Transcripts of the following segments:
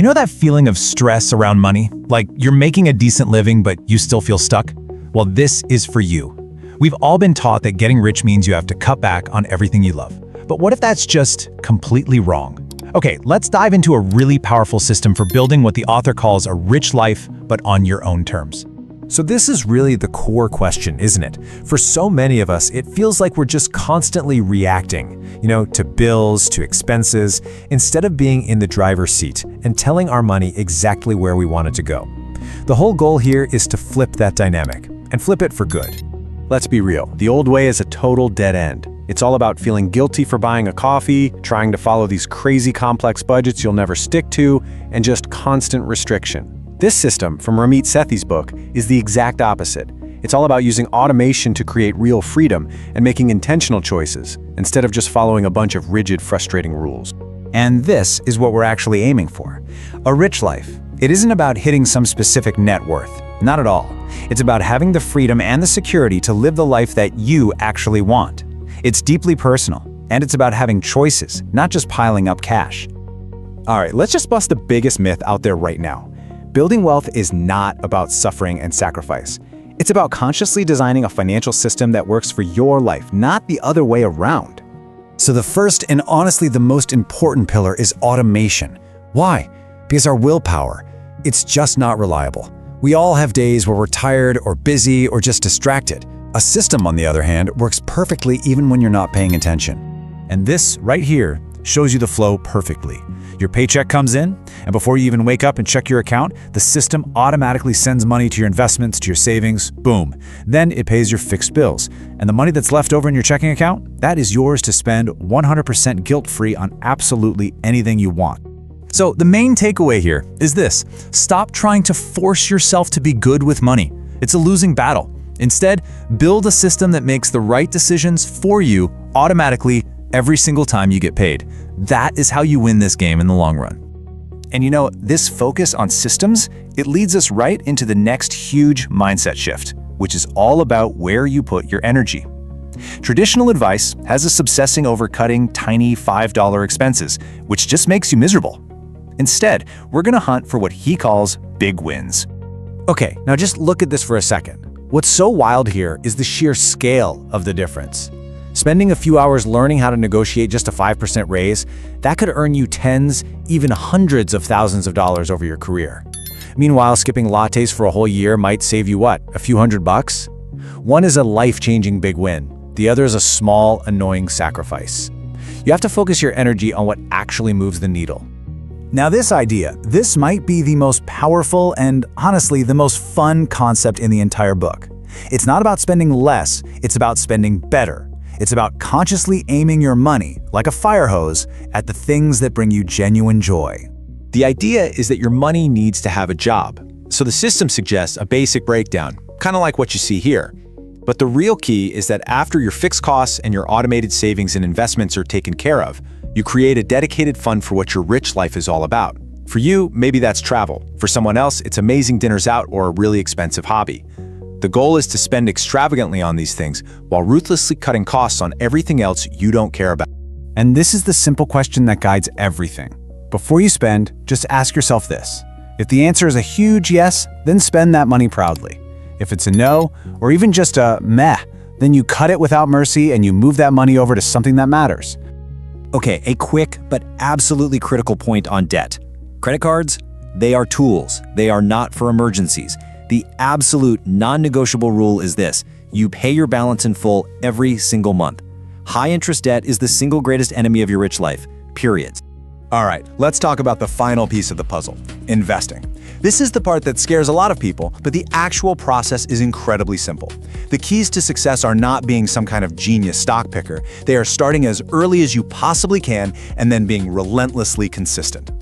You know that feeling of stress around money? Like you're making a decent living, but you still feel stuck? Well, this is for you. We've all been taught that getting rich means you have to cut back on everything you love. But what if that's just completely wrong? Okay, let's dive into a really powerful system for building what the author calls a rich life, but on your own terms. So this is really the core question, isn't it? For so many of us, it feels like we're just constantly reacting, to bills, to expenses, instead of being in the driver's seat and telling our money exactly where we want it to go. The whole goal here is to flip that dynamic, and flip it for good. Let's be real, the old way is a total dead end. It's all about feeling guilty for buying a coffee, trying to follow these crazy complex budgets you'll never stick to, and just constant restriction. This system, from Ramit Sethi's book, is the exact opposite. It's all about using automation to create real freedom and making intentional choices, instead of just following a bunch of rigid, frustrating rules. And this is what we're actually aiming for. A rich life. It isn't about hitting some specific net worth. Not at all. It's about having the freedom and the security to live the life that you actually want. It's deeply personal, and it's about having choices, not just piling up cash. All right, let's just bust the biggest myth out there right now. Building wealth is not about suffering and sacrifice. It's about consciously designing a financial system that works for your life, not the other way around. So the first and honestly the most important pillar is automation. Why? Because our willpower, it's just not reliable. We all have days where we're tired or busy or just distracted. A system, on the other hand, works perfectly even when you're not paying attention. And this right here shows you the flow perfectly. Your paycheck comes in, and before you even wake up and check your account, the system automatically sends money to your investments, to your savings, boom. Then it pays your fixed bills. And the money that's left over in your checking account, that is yours to spend 100% guilt-free on absolutely anything you want. So the main takeaway here is this: stop trying to force yourself to be good with money. It's a losing battle. Instead, build a system that makes the right decisions for you automatically every single time you get paid. That is how you win this game in the long run. And this focus on systems, it leads us right into the next huge mindset shift, which is all about where you put your energy. Traditional advice has us obsessing over cutting tiny $5 expenses, which just makes you miserable. Instead, we're gonna hunt for what he calls big wins. Okay, now just look at this for a second. What's so wild here is the sheer scale of the difference. Spending a few hours learning how to negotiate just a 5% raise, that could earn you tens, even hundreds of thousands of dollars over your career. Meanwhile, skipping lattes for a whole year might save you what, a few $100? One is a life-changing big win. The other is a small, annoying sacrifice. You have to focus your energy on what actually moves the needle. Now this might be the most powerful and honestly the most fun concept in the entire book. It's not about spending less, it's about spending better. It's about consciously aiming your money, like a fire hose, at the things that bring you genuine joy. The idea is that your money needs to have a job. So the system suggests a basic breakdown, kind of like what you see here. But the real key is that after your fixed costs and your automated savings and investments are taken care of, you create a dedicated fund for what your rich life is all about. For you, maybe that's travel. For someone else, it's amazing dinners out or a really expensive hobby. The goal is to spend extravagantly on these things while ruthlessly cutting costs on everything else you don't care about. And this is the simple question that guides everything. Before you spend, just ask yourself this. If the answer is a huge yes, then spend that money proudly. If it's a no, or even just a meh, then you cut it without mercy and you move that money over to something that matters. Okay, a quick but absolutely critical point on debt. Credit cards, they are tools. They are not for emergencies. The absolute non-negotiable rule is this: you pay your balance in full every single month. High-interest debt is the single greatest enemy of your rich life, period. All right, let's talk about the final piece of the puzzle: investing. This is the part that scares a lot of people, but the actual process is incredibly simple. The keys to success are not being some kind of genius stock picker. They are starting as early as you possibly can and then being relentlessly consistent.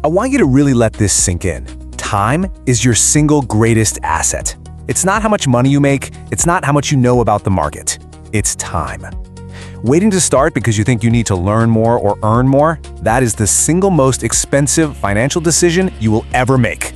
I want you to really let this sink in. Time is your single greatest asset. It's not how much money you make, it's not how much you know about the market. It's time. Waiting to start because you think you need to learn more or earn more, that is the single most expensive financial decision you will ever make.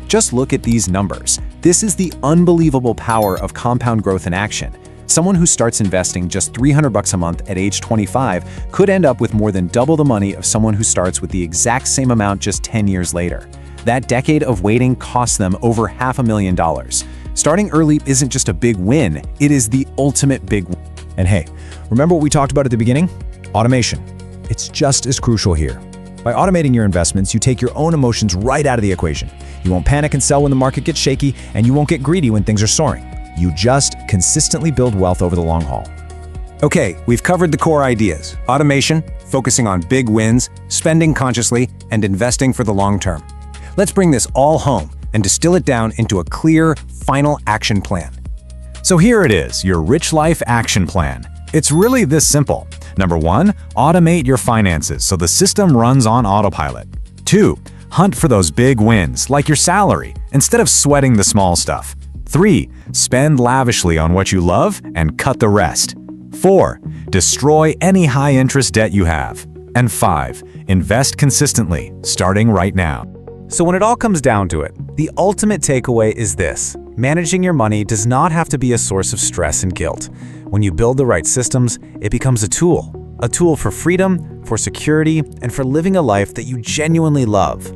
Just look at these numbers. This is the unbelievable power of compound growth in action. Someone who starts investing just $300 a month at age 25 could end up with more than double the money of someone who starts with the exact same amount just 10 years later. That decade of waiting costs them over $500,000. Starting early isn't just a big win, it is the ultimate big win. And hey, remember what we talked about at the beginning? Automation. It's just as crucial here. By automating your investments, you take your own emotions right out of the equation. You won't panic and sell when the market gets shaky, and you won't get greedy when things are soaring. You just consistently build wealth over the long haul. Okay, we've covered the core ideas. Automation, focusing on big wins, spending consciously, and investing for the long term. Let's bring this all home and distill it down into a clear, final action plan. So here it is, your Rich Life Action Plan. It's really this simple. Number 1, automate your finances so the system runs on autopilot. 2, hunt for those big wins, like your salary, instead of sweating the small stuff. 3, spend lavishly on what you love and cut the rest. 4, destroy any high-interest debt you have. And 5, invest consistently, starting right now. So when it all comes down to it, the ultimate takeaway is this. Managing your money does not have to be a source of stress and guilt. When you build the right systems, it becomes a tool for freedom, for security, and for living a life that you genuinely love.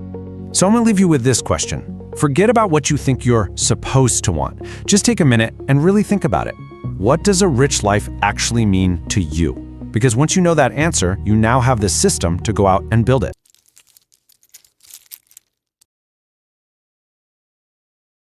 So I'm going to leave you with this question. Forget about what you think you're supposed to want. Just take a minute and really think about it. What does a rich life actually mean to you? Because once you know that answer, you now have the system to go out and build it.